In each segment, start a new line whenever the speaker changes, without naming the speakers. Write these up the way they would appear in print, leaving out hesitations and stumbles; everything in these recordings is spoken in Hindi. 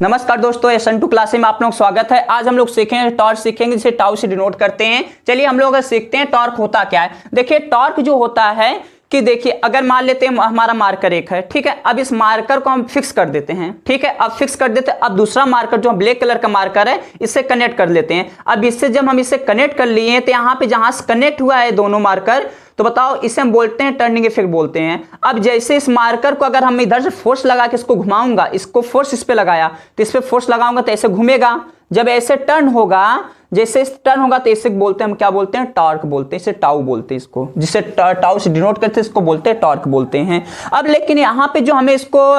नमस्कार दोस्तों, एसन टू क्लास में आप लोग स्वागत है। आज हम लोग सीखेंगे टॉर्क, सीखेंगे जिसे टाउ से डिनोट करते हैं। चलिए हम लोग सीखते हैं टॉर्क होता क्या है। देखिए टॉर्क जो होता है कि देखिए अगर मान लेते हैं हमारा मार्कर एक है, ठीक है। अब इस मार्कर को हम फिक्स कर देते हैं, ठीक है। अब फिक्स कर देते हैं। अब दूसरा मार्कर जो ब्लैक कलर का मार्कर है इससे कनेक्ट कर लेते हैं। अब इससे जब हम इसे कनेक्ट कर लिए तो यहाँ पे जहां से कनेक्ट हुआ है दोनों मार्कर, तो बताओ इसे हम बोलते हैं टर्निंग इफेक्ट बोलते हैं। अब जैसे इस मार्कर को अगर हम इधर से फोर्स लगा के इसको घुमाऊंगा, इसको फोर्स इस पे लगाया तो इस पे फोर्स लगाऊंगा तो ऐसे घूमेगा। जब ऐसे टर्न होगा, जैसे टर्न होगा तो इसे बोलते हैं, हम क्या बोलते हैं, टॉर्क बोलते हैं। इसे टाउ बोलते हैं, इसको जिसे टाउ से डिनोट करते हैं इसको बोलते हैं टॉर्क बोलते हैं। अब लेकिन यहाँ पे जो हमें इसको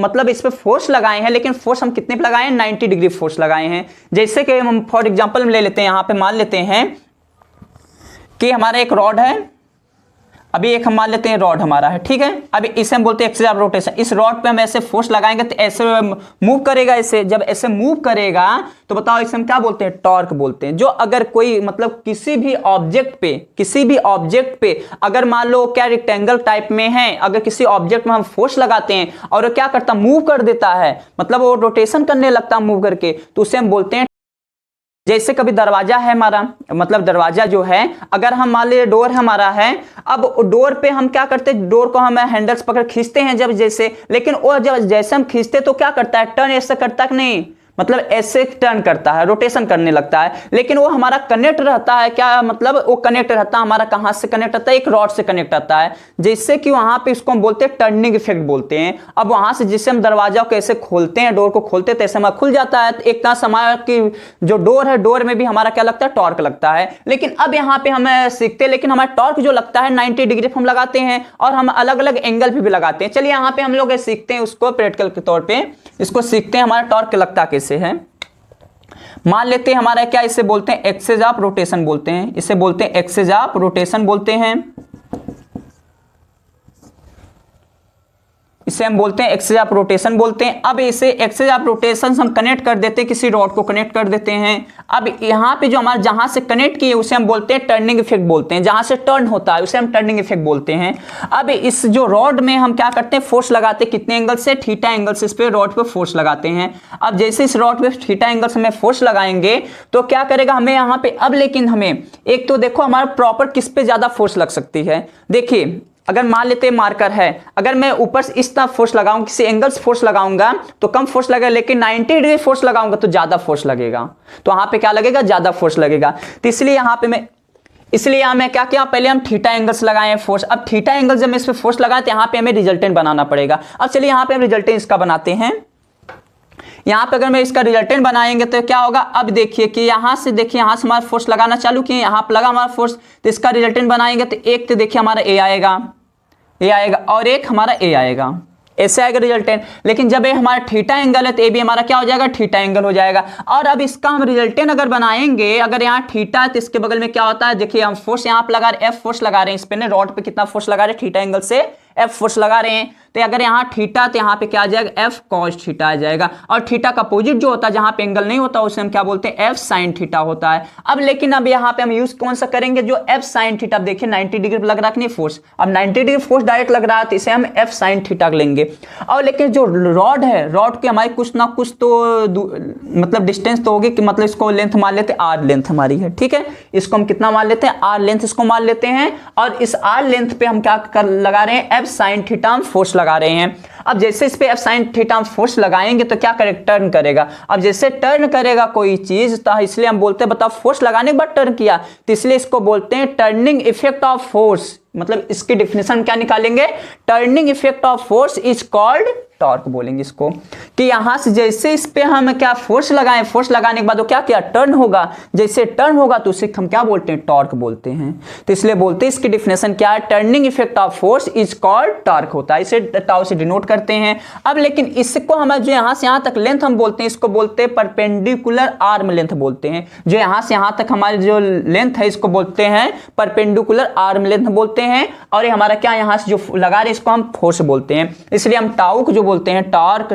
मतलब इस पे फोर्स लगाए हैं, लेकिन फोर्स हम कितने पे लगाए हैं, 90 डिग्री फोर्स लगाए हैं। जैसे कि हम फॉर एग्जाम्पल ले लेते हैं, यहाँ पे मान लेते हैं कि हमारा एक रॉड है, अभी एक हम मान लेते हैं रॉड हमारा है, ठीक है। अभी इसे हम बोलते हैं एक्सिस ऑफ रोटेशन। इस रॉड पे हम ऐसे फोर्स लगाएंगे तो ऐसे मूव करेगा। ऐसे जब ऐसे मूव करेगा तो बताओ इसे हम क्या बोलते हैं, टॉर्क बोलते हैं। जो अगर कोई मतलब किसी भी ऑब्जेक्ट पे अगर मान लो क्या रेक्टेंगल टाइप में है, अगर किसी ऑब्जेक्ट में हम फोर्स लगाते हैं और वो क्या करता, मूव कर देता है, मतलब वो रोटेशन करने लगता है मूव करके, तो उसे हम बोलते हैं। जैसे कभी दरवाजा है हमारा, मतलब दरवाजा जो है, अगर हम मान लीजिए डोर हमारा है, अब डोर पे हम क्या करते हैं, डोर को हम हैंडल्स पकड़ खींचते हैं जब जैसे, लेकिन वो जब जैसे हम खींचते तो क्या करता है, टर्न ऐसे करता कि नहीं, मतलब ऐसे टर्न करता है, रोटेशन करने लगता है। लेकिन वो हमारा कनेक्ट रहता है, क्या मतलब वो कनेक्ट रहता है हमारा, कहां से कनेक्ट रहता है, एक रॉड से कनेक्ट रहता है। जैसे कि वहां पे इसको हम बोलते हैं टर्निंग इफेक्ट बोलते हैं। अब वहां से जिससे हम दरवाजा को ऐसे खोलते हैं, डोर को खोलते हैं, तो ऐसे हमारा खुल जाता है। तो एक तरह से हमारा की जो डोर है, डोर में भी हमारा क्या लगता है, टॉर्क लगता है। लेकिन अब यहाँ पे हम सीखते हैं, लेकिन हमारा टॉर्क जो लगता है 90 डिग्री हम लगाते हैं और हम अलग अलग एंगल पे भी लगाते हैं। चलिए यहाँ पे हम लोग सीखते हैं उसको प्रैक्टिकल के तौर पे, इसको सीखते हैं हमारा टॉर्क लगता कैसे है। मान लेते हैं हमारा क्या, इसे बोलते हैं एक्सिस ऑफ रोटेशन बोलते हैं, इसे बोलते हैं एक्सिस ऑफ रोटेशन बोलते हैं, इसे हम बोलते हैं एक्सिस ऑफ रोटेशन बोलते हैं। अब इसे एक्सिस ऑफ रोटेशन हम कनेक्ट कर देते हैं, किसी रॉड को कनेक्ट कर देते हैं। अब यहाँ पे जो हमारा जहां से कनेक्ट किए उसे हम बोलते हैं टर्निंग इफेक्ट बोलते हैं। जहां से टर्न होता है उसे हम टर्निंग इफेक्ट बोलते हैं। अब इस जो रॉड में हम क्या करते हैं, फोर्स लगाते हैं, कितने एंगल से, थीटा एंगल से इस पे रॉड पे फोर्स लगाते हैं। अब जैसे इस रॉड पे थीटा एंगल से हमें फोर्स लगाएंगे तो क्या करेगा हमें यहाँ पे, अब लेकिन हमें एक तो देखो हमारा प्रॉपर किस पे ज्यादा फोर्स लग सकती है। देखिए अगर मान लेते हैं मार्कर है, अगर मैं ऊपर से इस तरह फोर्स लगाऊं, किसी एंगल से फोर्स लगाऊंगा तो कम फोर्स लगेगा, लेकिन 90 डिग्री फोर्स लगाऊंगा तो ज्यादा फोर्स लगेगा। तो वहां पे क्या लगेगा, ज्यादा फोर्स लगेगा। तो इसलिए यहाँ पे मैं क्या किया, पहले हम थीटा एंगल से लगाए फोर्स। अब थीटा एंगल जब मैं इस पे फोर्स लगाए तो यहाँ पे हमें रिजल्टेंट बनाना पड़ेगा। अब चलिए यहाँ पे हम रिजल्टेंट इसका बनाते हैं। यहाँ पे अगर मैं इसका रिजल्टेंट बनाएंगे तो क्या होगा, अब देखिए कि यहाँ से देखिए, यहाँ से हमारा फोर्स लगाना चालू किए, यहाँ पे लगा हमारा फोर्स, तो इसका रिजल्टेंट बनाएंगे तो एक तो देखिए हमारा ए आएगा और एक हमारा ए आएगा, ऐसे आएगा रिजल्टेंट। लेकिन जब ये हमारा थीटा एंगल है तो ए भी हमारा क्या हो जाएगा, थीटा एंगल हो जाएगा। और अब इसका हम रिजल्टेंट अगर बनाएंगे, अगर यहाँ थीटा है तो इसके बगल में क्या होता है, देखिए हम फोर्स यहाँ पे लगा रहे, एफ फोर्स लगा रहे हैं इस पे, रॉड पे कितना फोर्स लगा रहे हैं, थीटा एंगल से एफ फोर्स लगा रहे हैं। तो अगर यहाँ थीटा तो यहाँ पे क्या आ जाएगा, एफ कॉस थीटा आ जाएगा। और थीटा का अपोजिट जो होता है, जहां पे एंगल नहीं होता, उसे हम क्या बोलते हैं, एफ साइन थीटा होता है। अब लेकिन अब यहाँ पे हम यूज कौन सा करेंगे, जो एफ साइन थीटा। देखिए 90 डिग्री लग रहा है कि नहीं फोर्स, अब 90 डिग्री फोर्स डायरेक्ट लग रहा है तो इसे हम एफ साइन थीटा लेंगे। और लेकिन जो रॉड है, रॉड की हमारी कुछ ना कुछ तो मतलब डिस्टेंस तो होगी, कि मतलब इसको लेंथ मान लेते हैं, आर लेंथ हमारी है, ठीक है। इसको हम कितना मान लेते हैं, आर लेंथ इसको मान लेते हैं। और इस आर लेंथ पे हम क्या लगा रहे हैं, एफ साइन थीटा फोर्स लगा रहे हैं। अब जैसे इस पे एफ साइन थीटा फोर्स लगाएंगे तो क्या करेगा, टर्न करेगा। अब जैसे टर्न करेगा कोई चीज तो इसलिए हम बोलते हैं, बताओ फोर्स लगाने के बाद टर्न किया तो इसलिए इसको बोलते हैं टर्निंग इफेक्ट ऑफ फोर्स। मतलब इसकी डिफिनेशन क्या निकालेंगे, turning effect of force is called torque बोलेंगे इसको। कि यहां से जैसे इस पे हम क्या फोर्स लगाएं, फोर्स लगाने के बाद वो क्या किया, टर्न होगा। जैसे टर्न होगा तो उसे हम क्या बोलते हैं, टॉर्क बोलते हैं। तो इसलिए बोलते हैं इसकी डिफिनेशन क्या है, turning effect of force is called torque होता है। इसे टाउ से डिनोट करते हैं। अब लेकिन इसको हम जो यहां से यहां तक लेंथ हम बोलते हैं, इसको बोलते हैं परपेंडिकुलर आर्म लेंथ बोलते हैं। जो यहां से यहां तक हमारी जो लेंथ है इसको बोलते हैं परपेंडिकुलर आर्म लेंथ बोलते हैं। और ये हमारा क्या, यहां से जो लगा रहे इसको हम फोर्स बोलते हैं। इसलिए हम टाउ को जो बोलते हैं टॉर्क,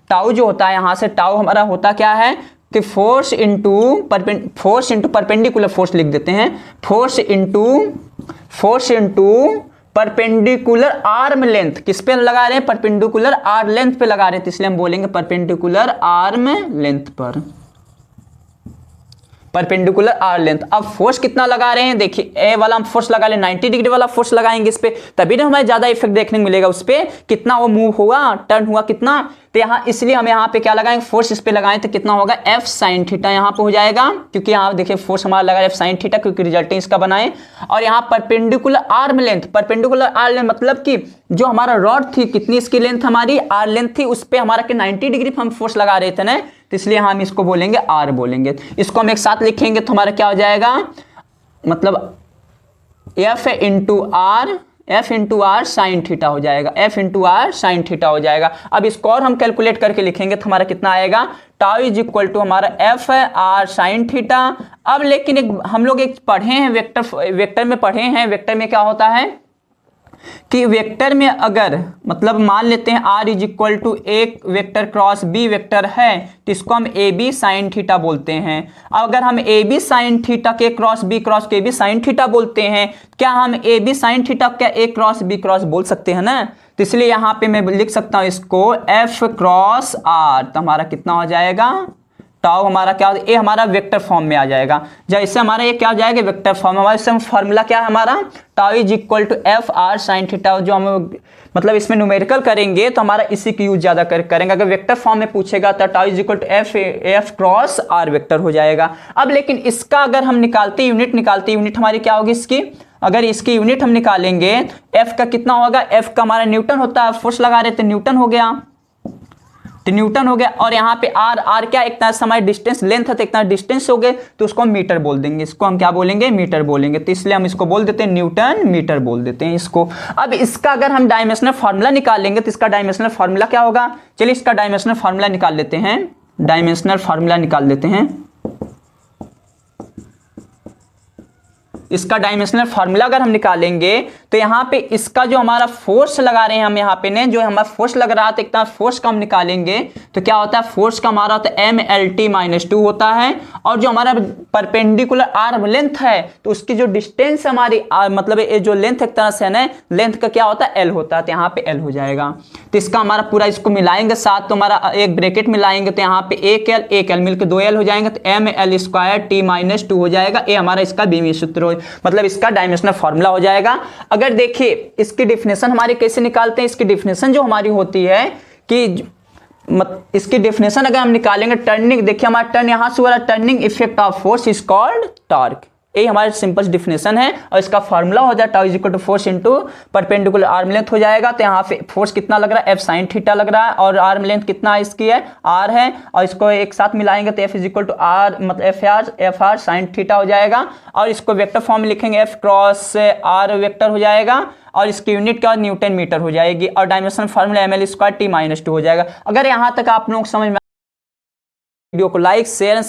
टाउ जो होता है, यहां से टाउ हमारा होता क्या है कि फोर्स इंटू परपेंडिकुलर फोर्स लिख देते हैं, force into perpendicular arm length किस पे लगा रहे हैं, परपेंडिकुलर आर्म लेंथ पे लगा रहे हैं, तो इसलिए हम बोलेंगे परपेंडिकुलर आर्म लेंथ पर, परपेंडिकुलर आर लेंथ। अब फोर्स कितना लगा रहे हैं, देखिए ए वाला हम फोर्स लगा ले 90 डिग्री वाला फोर्स लगाएंगे इस पे, तभी ना हमें ज्यादा इफेक्ट देखने को मिलेगा, उस पे कितना वो मूव हुआ, टर्न हुआ कितना, तो यहाँ इसलिए हम यहाँ पे क्या लगाएंगे, फोर्स इस पे लगाएं तो कितना होगा, एफ साइन थीटा यहाँ पे हो जाएगा, क्योंकि यहाँ देखिए फोर्स हमारा लगा एफ साइन थीटा, क्योंकि रिजल्टेंट इसका बनाए। और यहाँ perpendicular arm length, perpendicular arm length मतलब कि जो हमारा रॉड थी, कितनी इसकी लेंथ हमारी आर लेंथ थी, उस पर हमारा 90 डिग्री हम फोर्स लगा रहे थे ना, तो इसलिए हम इसको बोलेंगे आर बोलेंगे। इसको हम एक साथ लिखेंगे तो हमारा क्या हो जाएगा, मतलब F into R sine theta हो जाएगा, F into R sine theta हो जाएगा। अब इसको और हम कैलकुलेट करके लिखेंगे तो हमारा कितना आएगा, टाउ इज इक्वल टू हमारा एफ आर साइन थीटा। अब लेकिन हम लोग एक पढ़े हैं वेक्टर में पढ़े हैं, वेक्टर में क्या होता है कि वेक्टर में अगर मतलब मान लेते हैं r इज इक्वल टू एक वेक्टर क्रॉस b वेक्टर है, तो इसको हम ए बी साइन थीटा बोलते हैं। अगर हम ए बी साइन थीटा के क्रॉस के बी साइन थीटा बोलते हैं, क्या हम ए बी साइन थीटा क्या ए क्रॉस बी क्रॉस बोल सकते हैं ना, तो इसलिए यहाँ पे मैं लिख सकता हूँ इसको एफ क्रॉस आर, तो हमारा कितना हो जाएगा, टाउ हमारा क्या, ए हमारा वेक्टर फॉर्म में आ जाएगा। जैसे हमारा ये क्या हो जाएगा, वेक्टर फॉर्म, हमारा इसमें फार्मूला क्या है हमारा, tau is equal to F R sine theta, जो हम मतलब इसमें न्यूमेरिकल करेंगे तो हमारा इसी की यूज ज्यादा करेंगे। अगर वेक्टर फॉर्म में पूछेगा तो tau is equal to F cross R vector हो जाएगा। अब लेकिन इसका अगर हम निकालते यूनिट हमारी क्या होगी इसकी, अगर इसकी यूनिट हम निकालेंगे, एफ का कितना होगा, एफ का हमारा न्यूटन होता है, फोर्स लगा रहे थे न्यूटन हो गया, तो न्यूटन हो गया। और यहाँ पे आर क्या, एक तरह से हमारी डिस्टेंस लेंथ है, तो एक तरह डिस्टेंस हो गए, तो उसको हम मीटर बोल देंगे, इसको हम क्या बोलेंगे, मीटर बोलेंगे, तो इसलिए हम इसको बोल देते हैं न्यूटन मीटर बोल देते हैं इसको। अब इसका अगर हम डायमेंशनल फार्मूला निकालेंगे तो इसका डायमेंशनल फार्मूला क्या होगा, चलिए इसका डायमेंशनल फार्मूला निकाल लेते हैं, डायमेंशनल फार्मूला निकाल लेते हैं। इसका डायमेंशनल फार्मूला अगर हम निकालेंगे तो यहाँ पे इसका जो हमारा फोर्स लगा रहे हैं हम यहाँ पे ने, जो हमारा फोर्स लग रहा था, इतना फोर्स का हम निकालेंगे तो क्या होता है, फोर्स का हमारा होता है MLT-2 होता है, और जो हमारा परपेंडिकुलर आर्म लेंथ है तो उसकी जो डिस्टेंस हमारी मतलब ये जो लेंथ एक तरह से है ना, लेंथ का क्या होता है, L होता है, तो यहाँ पे L हो जाएगा। तो इसका हमारा पूरा इसको मिलाएंगे साथ, तो हमारा एक ब्रैकेट मिलाएंगे तो यहाँ पे एक L मिलकर 2L हो जाएंगे, तो ML2T-2 हो जाएगा। ये हमारा इसका बीमी सूत्र मतलब इसका डायमेंशनल फार्मूला हो जाएगा। अगर देखिए इसकी डिफिनेशन हमारी कैसे निकालते हैं, इसकी डिफिनेशन जो हमारी होती है कि इसकी डिफिनेशन अगर हम निकालेंगे, टर्निंग, देखिए हमारा टर्न यहां से हो रहा है, turning effect of force is called torque, ये हमारी सिंपल डिफिनेशन है। और इसका फार्मूला हो जाए tau is equal to force into perpendicular arm length हो जाएगा। तो यहाँ पे फोर्स कितना लग रहा है, एफ साइन थीटा लग रहा है, और आर्म लेंथ कितना इसकी है, आर है, और इसको एक साथ मिलाएंगे तो F is equal to R मतलब एफ आर साइन थीटा हो जाएगा। और इसको वेक्टर फॉर्म में लिखेंगे, एफ क्रॉस आर वेक्टर हो जाएगा, और इसकी यूनिट क्या न्यूटन मीटर हो जाएगी, और डायमेंशनल फार्मूला ML2T-2 हो जाएगा। अगर यहाँ तक आप लोग समझ में, वीडियो को लाइक शेयर